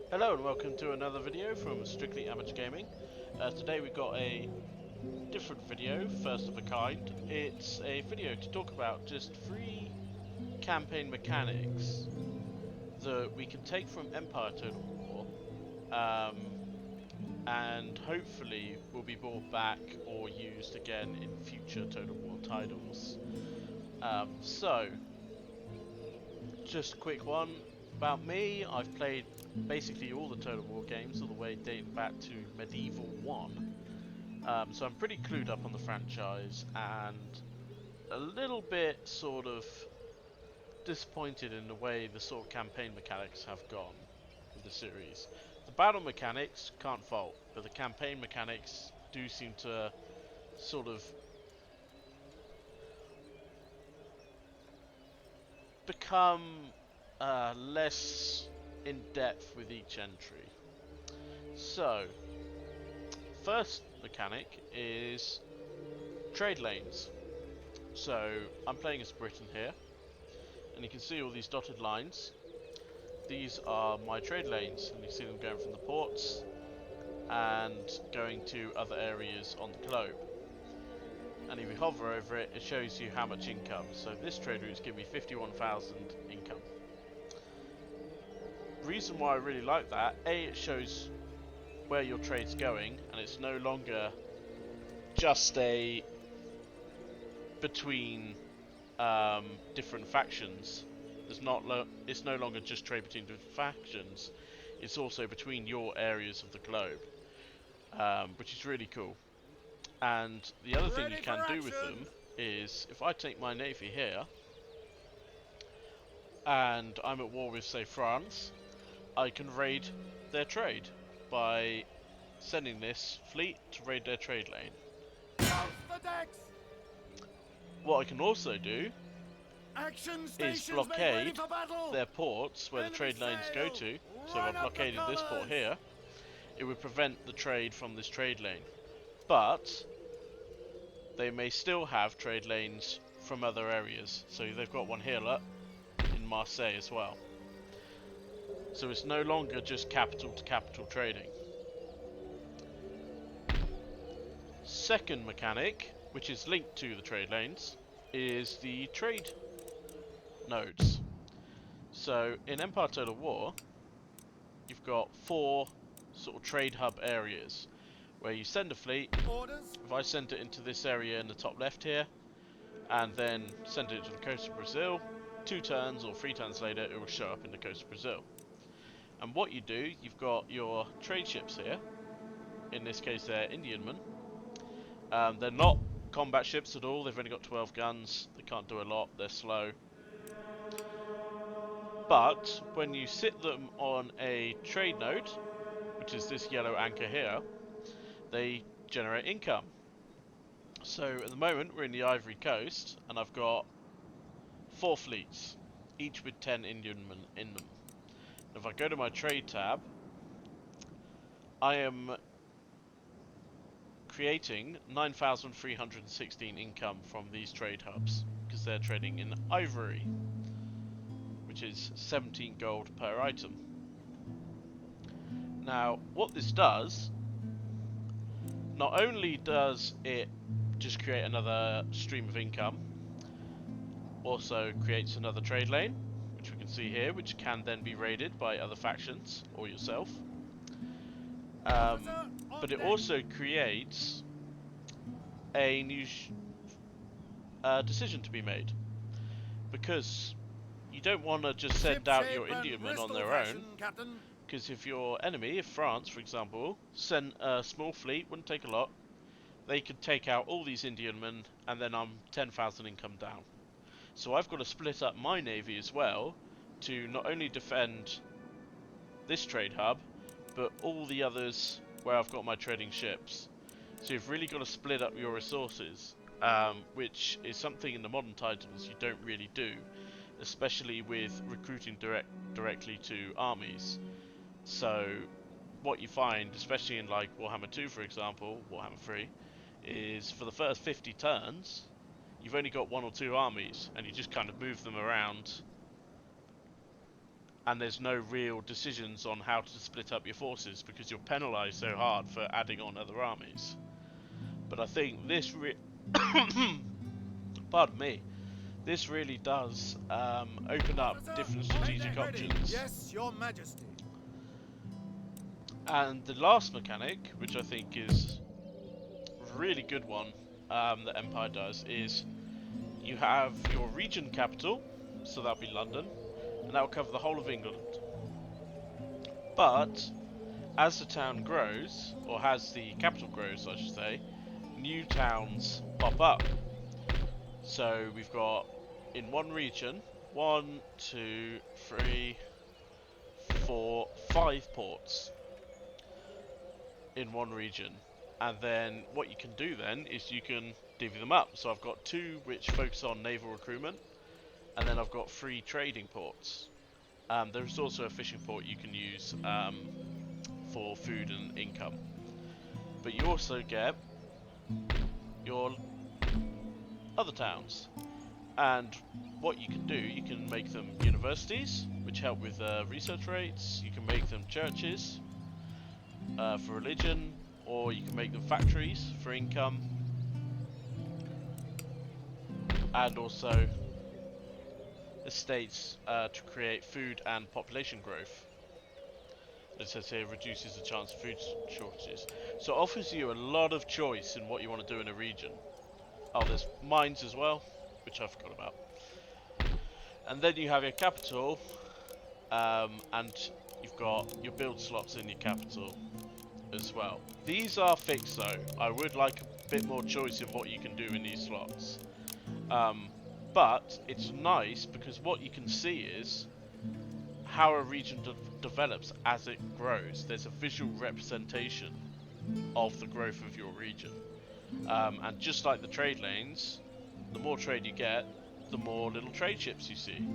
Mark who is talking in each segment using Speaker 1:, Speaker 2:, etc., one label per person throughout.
Speaker 1: Hello and welcome to another video from Strictly Amateur Gaming. Today we've got a different video, first of a kind. It's a video to talk about just 3 campaign mechanics that we can take from Empire Total War and hopefully will be brought back or used again in future Total War titles. So, just a quick one about me. I've played basically all the Total War games all the way dating back to Medieval 1. So I'm pretty clued up on the franchise and a little bit sort of disappointed in the way the sort of campaign mechanics have gone with the series. The battle mechanics can't fault, but the campaign mechanics do seem to sort of become less in depth with each entry. So, first mechanic is trade lanes. So I'm playing as Britain here, and you can see all these dotted lines. These are my trade lanes, and you see them going from the ports and going to other areas on the globe. And if you hover over it, it shows you how much income. So this trade route is giving me 51,000 income. Reason why I really like that, A, it shows where your trade's going, and it's no longer just a between different factions. It's no longer just trade between different factions. It's also between your areas of the globe, which is really cool. And the other thing you can do with them is, if I take my navy here, and I'm at war with, say, France, I can raid their trade by sending this fleet to raid their trade lane. What I can also do is blockade their ports where the trade lanes go to. So if I blockaded this port here, it would prevent the trade from this trade lane. But they may still have trade lanes from other areas. So they've got one here, look, in Marseille as well. So it's no longer just capital to capital trading. Second mechanic, which is linked to the trade lanes, is the trade nodes. So in Empire Total War, you've got 4 sort of trade hub areas where you send a fleet. If I send it into this area in the top left here, and then send it to the coast of Brazil, 2 turns or 3 turns later, it will show up in the coast of Brazil. And what you do, you've got your trade ships here. In this case, they're Indiamen. They're not combat ships at all. They've only got 12 guns. They can't do a lot. They're slow. But when you sit them on a trade node, which is this yellow anchor here, they generate income. So at the moment we're in the Ivory Coast, and I've got 4 fleets, each with 10 Indiamen in them. And if I go to my trade tab, I am creating 9,316 income from these trade hubs, because they're trading in ivory, which is 17 gold per item. Now, what this does, not only does it just create another stream of income, also creates another trade lane, which we can see here, which can then be raided by other factions or yourself. But it also creates a new decision to be made, because you don't want to just send out your Indiamen on their own, because if your enemy, if France for example, sent a small fleet, wouldn't take a lot, they could take out all these Indiamen and then I'm 10,000 income down. So I've got to split up my navy as well to not only defend this trade hub, but all the others where I've got my trading ships. So you've really got to split up your resources, which is something in the modern titles you don't really do, especially with recruiting directly to armies. So what you find, especially in like Warhammer 2 for example, Warhammer 3, is for the first 50 turns, you've only got 1 or 2 armies, and you just kind of move them around and there's no real decisions on how to split up your forces because you're penalised so hard for adding on other armies. But I think this pardon me, this really does open up different strategic options.
Speaker 2: Yes, Your Majesty.
Speaker 1: And the last mechanic, which I think is a really good one that Empire does, is you have your region capital, so that'll be London, and that will cover the whole of England. But as the town grows, or as the capital grows I should say, new towns pop up. So we've got in one region 1, 2, 3, 4, 5 ports in one region, and then what you can do then is you can divvy them up. So I've got 2 which focus on naval recruitment, and then I've got 3 trading ports. There's also a fishing port you can use for food and income, but you also get your other towns, and what you can do, you can make them universities which help with research rates, you can make them churches for religion, or you can make them factories for income, and also estates to create food and population growth. It says here reduces the chance of food shortages. So it offers you a lot of choice in what you want to do in a region. Oh, there's mines as well, which I forgot about. And then you have your capital, and you've got your build slots in your capital as well. These are fixed though. I would like a bit more choice in what you can do in these slots. But it's nice because what you can see is how a region develops as it grows. There's a visual representation of the growth of your region. And just like the trade lanes, the more trade you get, the more little trade ships you see.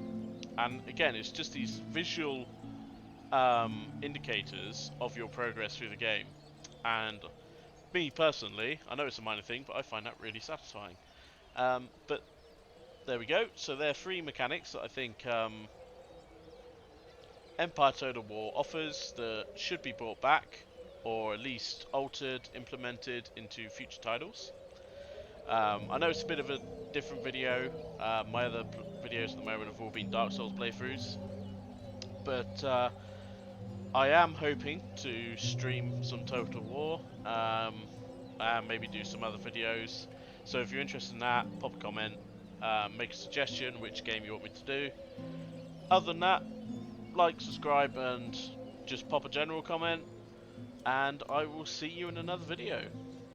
Speaker 1: And again, it's just these visual indicators of your progress through the game. And me personally, I know it's a minor thing, but I find that really satisfying. But there we go. So there are 3 mechanics that I think Empire Total War offers that should be brought back, or at least altered, implemented into future titles. I know it's a bit of a different video. My other videos at the moment have all been Dark Souls playthroughs, but I am hoping to stream some Total War, and maybe do some other videos. So if you're interested in that, pop a comment, make a suggestion which game you want me to do. Other than that, like, subscribe, and just pop a general comment, and I will see you in another video.